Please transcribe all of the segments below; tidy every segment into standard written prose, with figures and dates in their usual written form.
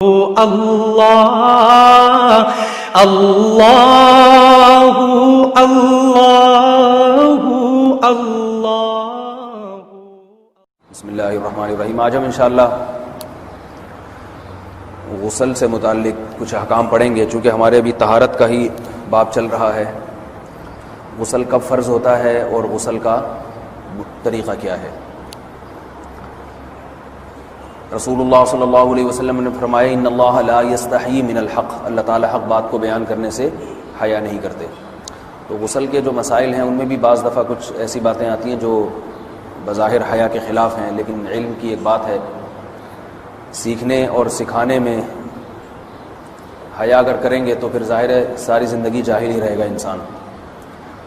اللہ اللہ اللہ اللہ۔ بسم اللہ الرحمن الرحیم۔ آج ہم انشاءاللہ غسل سے متعلق کچھ احکام پڑھیں گے، چونکہ ہمارے ابھی طہارت کا ہی باب چل رہا ہے۔ غسل کب فرض ہوتا ہے اور غسل کا طریقہ کیا ہے۔ رسول اللہ صلی اللہ علیہ وسلم نے فرمایا ان اللہ لا یستحیی من الحق، اللہ تعالیٰ حق بات کو بیان کرنے سے حیا نہیں کرتے۔ تو غسل کے جو مسائل ہیں ان میں بھی بعض دفعہ کچھ ایسی باتیں آتی ہیں جو بظاہر حیا کے خلاف ہیں، لیکن علم کی ایک بات ہے، سیکھنے اور سکھانے میں حیا اگر کریں گے تو پھر ظاہر ہے ساری زندگی جاہل ہی رہے گا انسان۔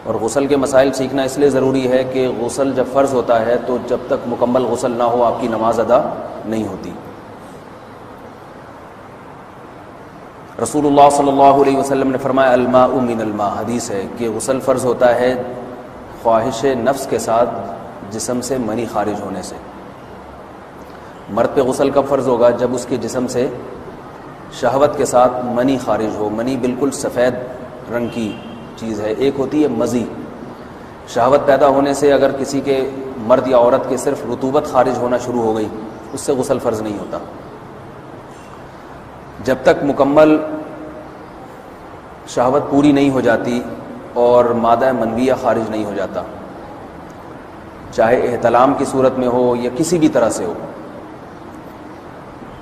اور غسل کے مسائل سیکھنا اس لیے ضروری ہے کہ غسل جب فرض ہوتا ہے تو جب تک مکمل غسل نہ ہو آپ کی نماز ادا نہیں ہوتی۔ رسول اللہ صلی اللہ علیہ وسلم نے فرمایا الماء من الماء، حدیث ہے کہ غسل فرض ہوتا ہے خواہش نفس کے ساتھ جسم سے منی خارج ہونے سے۔ مرد پہ غسل کب فرض ہوگا؟ جب اس کے جسم سے شہوت کے ساتھ منی خارج ہو۔ منی بالکل سفید رنگ کی چیز ہے، ایک ہوتی ہے مزی۔ شہوت پیدا ہونے سے اگر کسی کے مرد یا عورت کے صرف رطوبت خارج ہونا شروع ہو گئی، اس سے غسل فرض نہیں ہوتا۔ جب تک مکمل شہوت پوری نہیں ہو جاتی اور مادہ منویہ خارج نہیں ہو جاتا، چاہے احتلام کی صورت میں ہو یا کسی بھی طرح سے ہو۔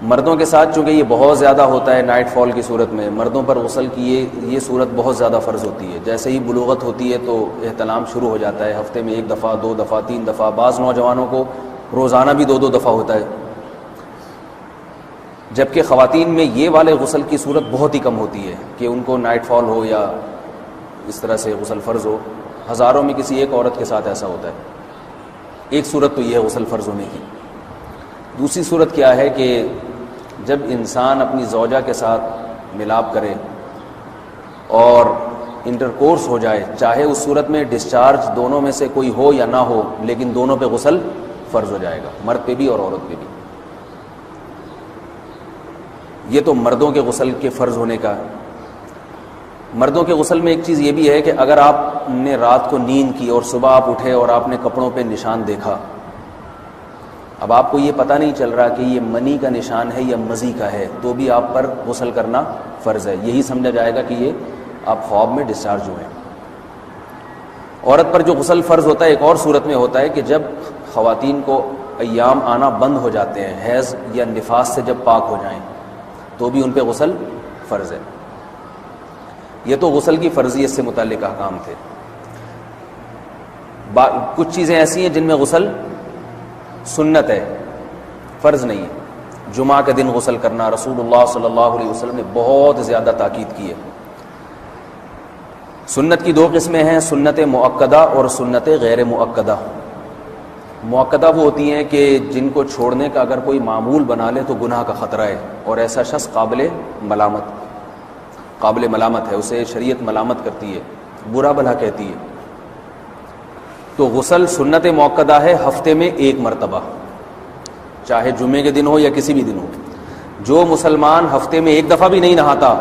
مردوں کے ساتھ چونکہ یہ بہت زیادہ ہوتا ہے، نائٹ فال کی صورت میں مردوں پر غسل کی یہ صورت بہت زیادہ فرض ہوتی ہے۔ جیسے ہی بلوغت ہوتی ہے تو احتلام شروع ہو جاتا ہے، ہفتے میں 1 دفعہ 2 دفعہ 3 دفعہ، بعض نوجوانوں کو روزانہ بھی 2 دفعہ ہوتا ہے، جبکہ خواتین میں یہ والے غسل کی صورت بہت ہی کم ہوتی ہے کہ ان کو نائٹ فال ہو یا اس طرح سے غسل فرض ہو۔ ہزاروں میں کسی ایک عورت کے ساتھ ایسا ہوتا ہے۔ ایک صورت تو یہ ہے غسل فرض ہونے کی۔ دوسری صورت کیا ہے کہ جب انسان اپنی زوجہ کے ساتھ ملاپ کرے اور انٹرکورس ہو جائے، چاہے اس صورت میں ڈسچارج دونوں میں سے کوئی ہو یا نہ ہو، لیکن دونوں پہ غسل فرض ہو جائے گا، مرد پہ بھی اور عورت پہ بھی۔ یہ تو مردوں کے غسل کے فرض ہونے کا۔ مردوں کے غسل میں ایک چیز یہ بھی ہے کہ اگر آپ نے رات کو نیند کی اور صبح آپ اٹھے اور آپ نے کپڑوں پہ نشان دیکھا، اب آپ کو یہ پتہ نہیں چل رہا کہ یہ منی کا نشان ہے یا مزی کا ہے، تو بھی آپ پر غسل کرنا فرض ہے۔ یہی سمجھا جائے گا کہ یہ آپ خواب میں ڈسچارج ہوئے ہیں۔ عورت پر جو غسل فرض ہوتا ہے ایک اور صورت میں ہوتا ہے کہ جب خواتین کو ایام آنا بند ہو جاتے ہیں، حیض یا نفاس سے جب پاک ہو جائیں تو بھی ان پہ غسل فرض ہے۔ یہ تو غسل کی فرضیت سے متعلق احکام تھے۔ کچھ چیزیں ایسی ہیں جن میں غسل سنت ہے، فرض نہیں ہے۔ جمعہ کے دن غسل کرنا رسول اللہ صلی اللہ علیہ وسلم نے بہت زیادہ تاکید کی ہے۔ سنت کی 2 قسمیں ہیں، سنت مؤکدہ اور سنت غیر مؤکدہ۔ مؤکدہ وہ ہوتی ہیں کہ جن کو چھوڑنے کا اگر کوئی معمول بنا لے تو گناہ کا خطرہ ہے اور ایسا شخص قابل ملامت ہے، اسے شریعت ملامت کرتی ہے، برا بھلا کہتی ہے۔ تو غسل سنت مؤکدہ ہے ہفتے میں 1 مرتبہ، چاہے جمعے کے دن ہو یا کسی بھی دن ہو۔ جو مسلمان ہفتے میں 1 دفعہ بھی نہیں نہاتا،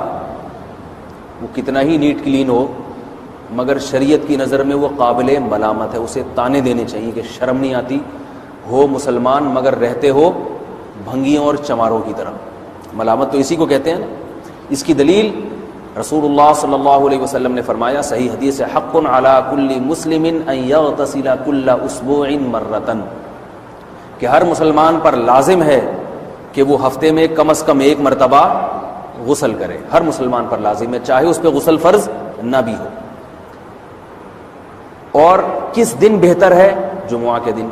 وہ کتنا ہی نیٹ کلین ہو، مگر شریعت کی نظر میں وہ قابل ملامت ہے، اسے تانے دینے چاہیے کہ شرم نہیں آتی، ہو مسلمان مگر رہتے ہو بھنگیوں اور چماروں کی طرح۔ ملامت تو اسی کو کہتے ہیں نا۔ اس کی دلیل رسول اللہ صلی اللہ علیہ وسلم نے فرمایا، صحیح حدیث ہے، حق علی کل مسلم ان یغتسل کل اسبوع مرۃ، کہ ہر مسلمان پر لازم ہے کہ وہ ہفتے میں کم از کم 1 مرتبہ غسل کرے۔ ہر مسلمان پر لازم ہے، چاہے اس پہ غسل فرض نہ بھی ہو۔ اور کس دن بہتر ہے؟ جمعہ کے دن۔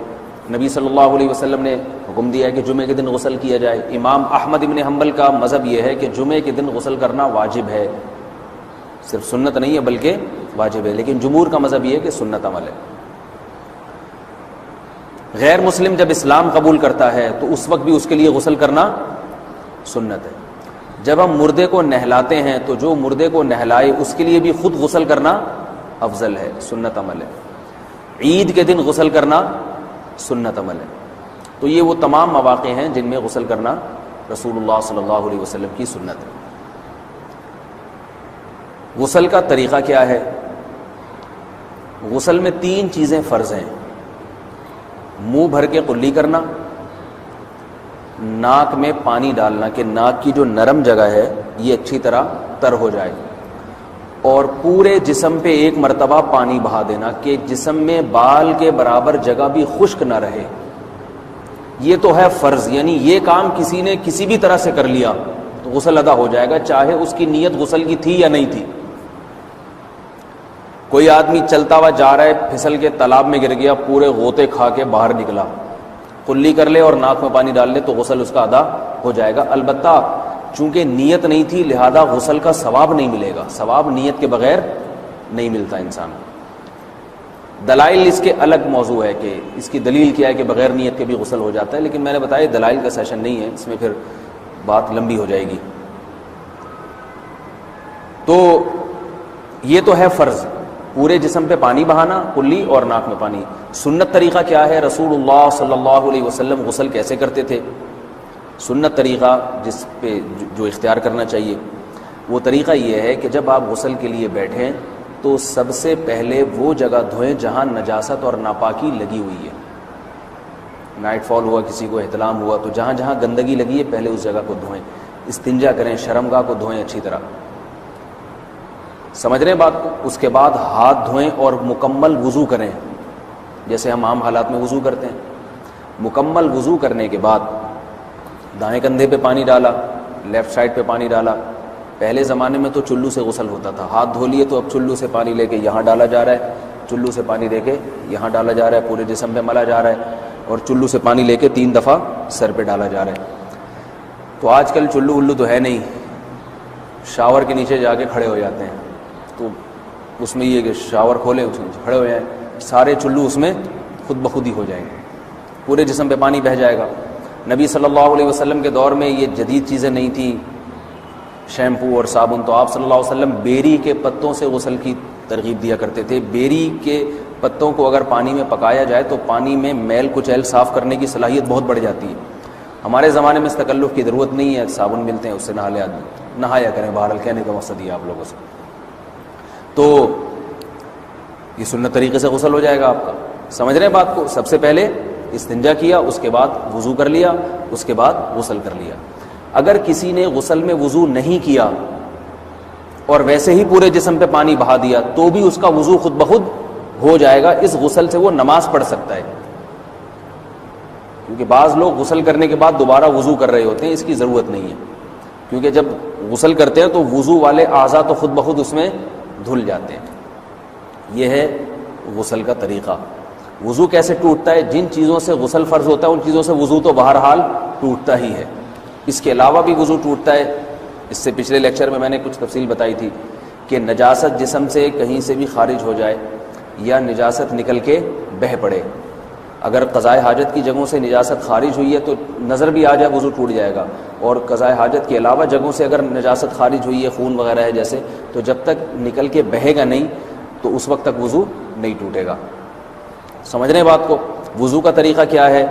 نبی صلی اللہ علیہ وسلم نے حکم دیا ہے کہ جمعے کے دن غسل کیا جائے۔ امام احمد ابن حنبل کا مذہب یہ ہے کہ جمعے کے دن غسل کرنا واجب ہے، صرف سنت نہیں ہے بلکہ واجب ہے، لیکن جمہور کا مذہب یہ ہے کہ سنت عمل ہے۔ غیر مسلم جب اسلام قبول کرتا ہے تو اس وقت بھی اس کے لیے غسل کرنا سنت ہے۔ جب ہم مردے کو نہلاتے ہیں تو جو مردے کو نہلائے اس کے لیے بھی خود غسل کرنا افضل ہے، سنت عمل ہے۔ عید کے دن غسل کرنا سنت عمل ہے۔ تو یہ وہ تمام مواقع ہیں جن میں غسل کرنا رسول اللہ صلی اللہ علیہ وسلم کی سنت ہے۔ غسل کا طریقہ کیا ہے؟ غسل میں 3 چیزیں فرض ہیں: منہ بھر کے قلی کرنا، ناک میں پانی ڈالنا کہ ناک کی جو نرم جگہ ہے یہ اچھی طرح تر ہو جائے، اور پورے جسم پہ ایک مرتبہ پانی بہا دینا کہ جسم میں بال کے برابر جگہ بھی خشک نہ رہے۔ یہ تو ہے فرض، یعنی یہ کام کسی نے کسی بھی طرح سے کر لیا تو غسل ادا ہو جائے گا، چاہے اس کی نیت غسل کی تھی یا نہیں تھی۔ کوئی آدمی چلتا ہوا جا رہا ہے، پھسل کے تالاب میں گر گیا، پورے غوطے کھا کے باہر نکلا، قلی کر لے اور ناک میں پانی ڈال لے تو غسل اس کا ادا ہو جائے گا۔ البتہ چونکہ نیت نہیں تھی لہذا غسل کا ثواب نہیں ملے گا، ثواب نیت کے بغیر نہیں ملتا انسان کو۔ دلائل اس کے الگ موضوع ہے کہ اس کی دلیل کیا ہے کہ بغیر نیت کے بھی غسل ہو جاتا ہے، لیکن میں نے بتایا دلائل کا سیشن نہیں ہے، اس میں پھر بات لمبی ہو جائے گی۔ تو یہ تو ہے فرض، پورے جسم پہ پانی بہانا، کلی اور ناک میں پانی۔ سنت طریقہ کیا ہے؟ رسول اللہ صلی اللہ علیہ وسلم غسل کیسے کرتے تھے؟ سنت طریقہ جس پہ جو اختیار کرنا چاہیے وہ طریقہ یہ ہے کہ جب آپ غسل کے لیے بیٹھیں تو سب سے پہلے وہ جگہ دھوئیں جہاں نجاست اور ناپاکی لگی ہوئی ہے۔ نائٹ فال ہوا، کسی کو احتلام ہوا، تو جہاں جہاں گندگی لگی ہے پہلے اس جگہ کو دھوئیں، استنجا کریں، شرمگاہ کو دھوئیں اچھی طرح، سمجھ رہے ہیں بات کو؟ اس کے بعد ہاتھ دھوئیں اور مکمل وضو کریں جیسے ہم عام حالات میں وضو کرتے ہیں۔ مکمل وضو کرنے کے بعد دائیں کندھے پہ پانی ڈالا، لیفٹ سائڈ پہ پانی ڈالا۔ پہلے زمانے میں تو چلو سے غسل ہوتا تھا، ہاتھ دھو لیے تو اب چلو سے پانی لے کے یہاں ڈالا جا رہا ہے، چلو سے پانی لے کے یہاں ڈالا جا رہا ہے، پورے جسم پہ ملا جا رہا ہے، اور چلو سے پانی لے کے 3 دفعہ سر پہ ڈالا جا رہا ہے۔ تو آج کل چلو ولو تو ہے نہیں، شاور کے نیچے جا کے کھڑے ہو جاتے ہیں، تو اس میں یہ کہ شاور کھولیں اس میں کھڑے ہو جائیں، سارے چلو اس میں خود بخود ہی ہو جائیں گے، پورے جسم پہ پانی بہہ جائے گا۔ نبی صلی اللہ علیہ وسلم کے دور میں یہ جدید چیزیں نہیں تھیں، شیمپو اور صابن، تو آپ صلی اللہ علیہ وسلم بیری کے پتوں سے غسل کی ترغیب دیا کرتے تھے۔ بیری کے پتوں کو اگر پانی میں پکایا جائے تو پانی میں میل کچیل صاف کرنے کی صلاحیت بہت بڑھ جاتی ہے۔ ہمارے زمانے میں اس تکلف کی ضرورت نہیں ہے، صابن ملتے ہیں اس سے نہا لے آدمی، نہایا کریں، بہرحال کہنے کا مقصد یہ آپ لوگوں سے۔ تو یہ سنت طریقے سے غسل ہو جائے گا آپ کا، سمجھ رہے ہیں بات کو؟ سب سے پہلے استنجا کیا، اس کے بعد وضو کر لیا، اس کے بعد غسل کر لیا۔ اگر کسی نے غسل میں وضو نہیں کیا اور ویسے ہی پورے جسم پہ پانی بہا دیا تو بھی اس کا وضو خود بخود ہو جائے گا، اس غسل سے وہ نماز پڑھ سکتا ہے، کیونکہ بعض لوگ غسل کرنے کے بعد دوبارہ وضو کر رہے ہوتے ہیں، اس کی ضرورت نہیں ہے، کیونکہ جب غسل کرتے ہیں تو وضو والے اعضاء تو خود بخود اس میں دھل جاتے ہیں۔ یہ ہے غسل کا طریقہ۔ وضو کیسے ٹوٹتا ہے؟ جن چیزوں سے غسل فرض ہوتا ہے ان چیزوں سے وضو تو بہرحال ٹوٹتا ہی ہے، اس کے علاوہ بھی وضو ٹوٹتا ہے۔ اس سے پچھلے لیکچر میں نے کچھ تفصیل بتائی تھی کہ نجاست جسم سے کہیں سے بھی خارج ہو جائے یا نجاست نکل کے بہہ پڑے، اگر قضائے حاجت کی جگہوں سے نجاست خارج ہوئی ہے تو نظر بھی آ جائے وضو ٹوٹ جائے گا، اور قضائے حاجت کے علاوہ جگہوں سے اگر نجاست خارج ہوئی ہے، خون وغیرہ ہے جیسے، تو جب تک نکل کے بہے گا نہیں تو اس وقت تک وضو نہیں ٹوٹے گا۔ سمجھ رہے ہیں بات کو؟ وضو کا طریقہ کیا ہے؟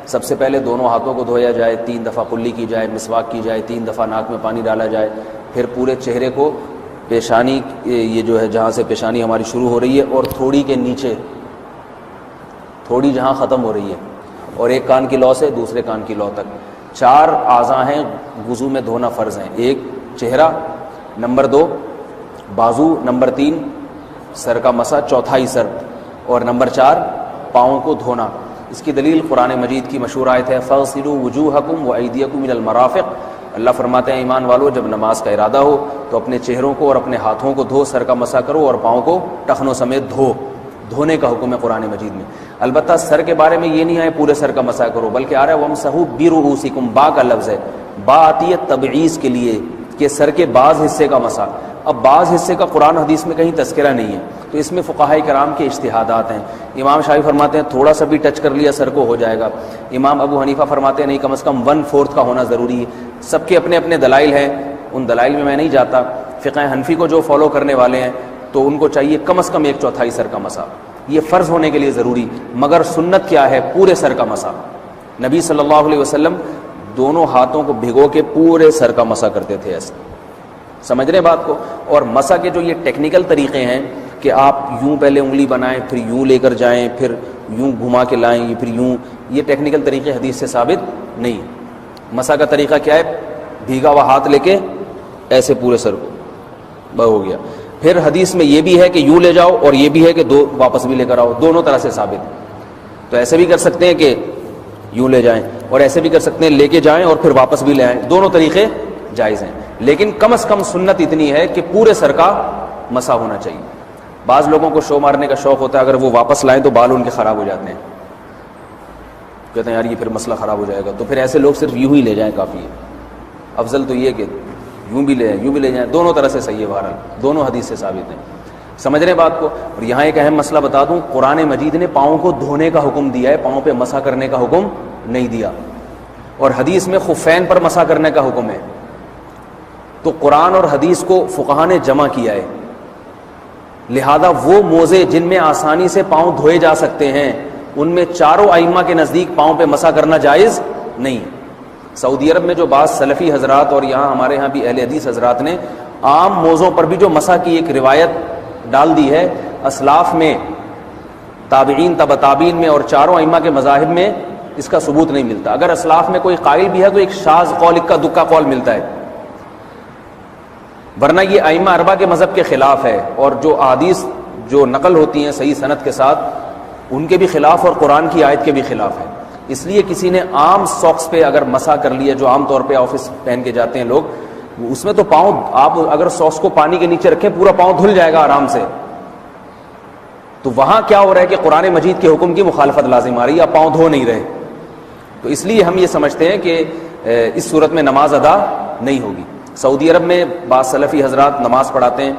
سب سے پہلے دونوں ہاتھوں کو دھویا جائے، 3 دفعہ کلی کی جائے، مسواک کی جائے، 3 دفعہ ناک میں پانی ڈالا جائے، پھر پورے چہرے کو، پیشانی یہ جو ہے جہاں سے پیشانی ہماری شروع ہو رہی ہے اور تھوڑی کے نیچے، تھوڑی جہاں ختم ہو رہی ہے، اور ایک کان کی لو سے دوسرے کان کی لو تک 4 اعضاء ہیں وضو میں دھونا فرض ہیں۔ 1 چہرہ، نمبر 2 بازو، نمبر 3 سر کا مسا، چوتھائی سر، اور نمبر 4 پاؤں کو دھونا۔ اس کی دلیل قرآن مجید کی مشہور آیت ہے فَاغْسِلُوا وُجُوهَكُمْ وَأَيْدِيَكُمْ إِلَى الْمَرَافِقِ۔ اللہ فرماتے ہیں ایمان والو جب نماز کا ارادہ ہو تو اپنے چہروں کو اور اپنے ہاتھوں کو دھو، سر کا مسا کرو اور پاؤں کو ٹخنوں سمیت دھو۔ دھونے کا حکم ہے قرآن مجید میں۔ البتہ سر کے بارے میں یہ نہیں آئے پورے سر کا مسا کرو، بلکہ آ رہا ہے وَامْسَحُوا بِرُؤُوسِكُمْ، با کا لفظ ہے، با آتی ہے تبعیض کے لیے کہ سر کے بعض حصے کا مسا۔ اب بعض حصے کا قرآن حدیث میں کہیں تذکرہ نہیں ہے، تو اس میں فقہاء کرام کے اجتہادات ہیں۔ امام شافعی فرماتے ہیں تھوڑا سا بھی ٹچ کر لیا سر کو ہو جائے گا، امام ابو حنیفہ فرماتے ہیں نہیں کم از کم 1/4 کا ہونا ضروری ہے۔ سب کے اپنے اپنے دلائل ہیں، ان دلائل میں میں نہیں جاتا۔ فقہ حنفی کو جو فالو کرنے والے ہیں تو ان کو چاہیے کم از کم 1/4 سر کا مسا، یہ فرض ہونے کے لیے ضروری، مگر سنت کیا ہے؟ پورے سر کا مسا۔ نبی صلی اللہ علیہ وسلم دونوں ہاتھوں کو بھگو کے پورے سر کا مسح کرتے تھے ایسے. سمجھ رہے ہیں بات کو؟ اور مسح کے جو یہ ٹیکنیکل طریقے ہیں کہ آپ یوں پہلے انگلی بنائیں پھر یوں لے کر جائیں پھر یوں گھما کے لائیں پھر یوں، یہ ٹیکنیکل طریقے حدیث سے ثابت نہیں. مسح کا طریقہ کیا ہے؟ بھیگا ہوا ہاتھ لے کے ایسے پورے سر کو ہو گیا. پھر حدیث میں یہ بھی ہے کہ یوں لے جاؤ اور یہ بھی ہے کہ دو واپس بھی لے کر آؤ، دونوں طرح سے ثابت ہے. تو ایسے بھی کر سکتے ہیں کہ یوں لے جائیں اور ایسے بھی کر سکتے ہیں لے کے جائیں اور پھر واپس بھی لے آئیں، دونوں طریقے جائز ہیں. لیکن کم از کم سنت اتنی ہے کہ پورے سر کا مسح ہونا چاہیے. بعض لوگوں کو شو مارنے کا شوق ہوتا ہے، اگر وہ واپس لائیں تو بال ان کے خراب ہو جاتے ہیں، کہتے ہیں یار یہ پھر مسئلہ خراب ہو جائے گا. تو پھر ایسے لوگ صرف یوں ہی لے جائیں کافی ہے. افضل تو یہ کہ یوں بھی لے یوں بھی لے جائیں، دونوں طرح سے صحیح ہے. بہرحال دونوں حدیث سے ثابت ہیں. سمجھ رہے ہیں بات کو؟ اور یہاں ایک اہم مسئلہ بتا دوں، قرآن مجید نے پاؤں کو دھونے کا حکم دیا ہے، پاؤں پہ مسح کرنے کا حکم نہیں دیا. اور حدیث میں خفین پر مسح کرنے کا حکم ہے. تو قرآن اور حدیث کو فقہاء نے جمع کیا ہے. لہذا وہ موزے جن میں آسانی سے پاؤں دھوئے جا سکتے ہیں ان میں چاروں ائمہ کے نزدیک پاؤں پہ مسح کرنا جائز نہیں. سعودی عرب میں جو بعض سلفی حضرات اور یہاں ہمارے ہاں بھی اہل حدیث حضرات نے عام موزوں پر بھی جو مسح کی ایک روایت ڈال دی ہے، اسلاف میں، تابعین، تبع تابعین میں اور چاروں ائمہ کے مذاہب میں اس کا ثبوت نہیں ملتا. اگر اسلاف میں کوئی قائل بھی ہے تو ایک شاذ قول، اکا دکا قول ملتا ہے، ورنہ یہ ائمہ اربعہ کے مذہب کے خلاف ہے. اور جو احادیث جو نقل ہوتی ہیں صحیح سند کے ساتھ ان کے بھی خلاف اور قرآن کی آیت کے بھی خلاف ہے. اس لیے کسی نے عام ساکس پہ اگر مسح کر لیا، جو عام طور پہ آفس پہن کے جاتے ہیں لوگ، اس میں تو پاؤں آپ اگر ساکس کو پانی کے نیچے رکھیں پورا پاؤں دھل جائے گا آرام سے. تو وہاں کیا ہو رہا ہے کہ قرآن مجید کے حکم کی مخالفت لازم آ رہی ہے، آپ پاؤں دھو نہیں رہے. تو اس لیے ہم یہ سمجھتے ہیں کہ اس صورت میں نماز ادا نہیں ہوگی. سعودی عرب میں بعض سلفی حضرات نماز پڑھاتے ہیں،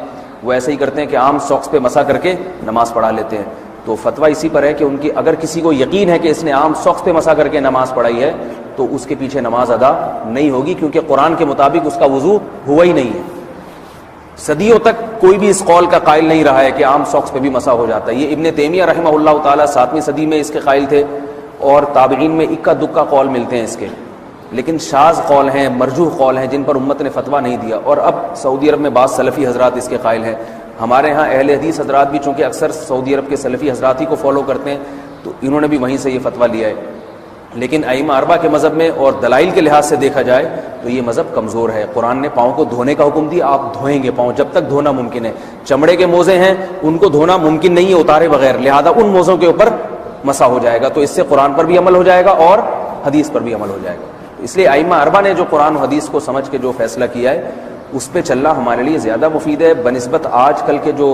وہ ایسے ہی کرتے ہیں کہ عام ساکس پہ مسح کر کے نماز پڑھا لیتے ہیں. تو فتویٰ اسی پر ہے کہ ان کی اگر کسی کو یقین ہے کہ اس نے عام ساکس پہ مسح کر کے نماز پڑھائی ہے تو اس کے پیچھے نماز ادا نہیں ہوگی، کیونکہ قرآن کے مطابق اس کا وضو ہوا ہی نہیں ہے. صدیوں تک کوئی بھی اس قول کا قائل نہیں رہا ہے کہ عام ساکس پہ بھی مسح ہو جاتا ہے. یہ ابن تیمیہ رحمہ اللہ تعالیٰ 7ویں صدی میں اس کے قائل تھے، اور تابعین میں اکا دکا قول ملتے ہیں اس کے، لیکن شاذ قول ہیں، مرجوح قول ہیں جن پر امت نے فتویٰ نہیں دیا. اور اب سعودی عرب میں بعض سلفی حضرات اس کے قائل ہیں. ہمارے ہاں اہل حدیث حضرات بھی چونکہ اکثر سعودی عرب کے سلفی حضرات ہی کو فالو کرتے ہیں تو انہوں نے بھی وہیں سے یہ فتویٰ لیا ہے. لیکن ائمہ اربعہ کے مذہب میں اور دلائل کے لحاظ سے دیکھا جائے تو یہ مذہب کمزور ہے. قرآن نے پاؤں کو دھونے کا حکم دیا، آپ دھوئیں گے پاؤں جب تک دھونا ممکن ہے. چمڑے کے موزے ہیں ان کو دھونا ممکن نہیں ہے اتارے بغیر، لہذا ان موزوں کے اوپر مسح ہو جائے گا. تو اس سے قرآن پر بھی عمل ہو جائے گا اور حدیث پر بھی عمل ہو جائے گا. اس لیے ائمہ اربعہ نے جو قرآن و حدیث کو سمجھ کے جو فیصلہ کیا ہے اس پہ چلنا ہمارے لیے زیادہ مفید ہے بنسبت آج کل کے جو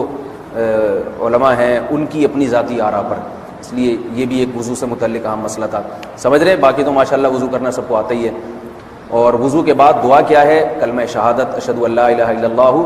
علماء ہیں ان کی اپنی ذاتی آراء پر. اس لیے یہ بھی ایک وضو سے متعلق اہم مسئلہ تھا. سمجھ رہے ہیں؟ باقی تو ماشاءاللہ وضو کرنا سب کو آتا ہی ہے. اور وضو کے بعد دعا کیا ہے؟ کلمہ شہادت، اشہد ان لا الہ الا اللہ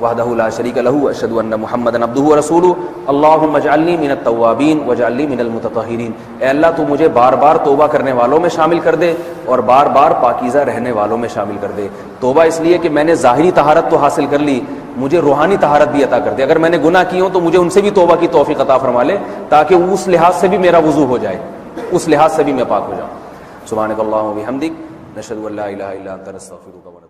وحدہ لا شریک لہ اشہد ان محمدا عبدہ ورسولہ اللہم اجعلنی من التوابین واجعلنی من المتطہرین. اے اللہ تو مجھے بار بار توبہ کرنے والوں میں شامل کر دے اور بار بار پاکیزہ رہنے والوں میں شامل کر دے. توبہ اس لیے کہ میں نے ظاہری طہارت تو حاصل کر لی، مجھے روحانی طہارت بھی عطا کر دے. اگر میں نے گناہ کی ہوں تو مجھے ان سے بھی توبہ کی توفیق عطا فرما لے تاکہ اس لحاظ سے بھی میرا وضو ہو جائے، اس لحاظ سے بھی میں پاک ہو جاؤں. سبحانک اللہم و بحمدک، نشہد ان لا الہ الا انت، نستغفرک و نتوب الیک.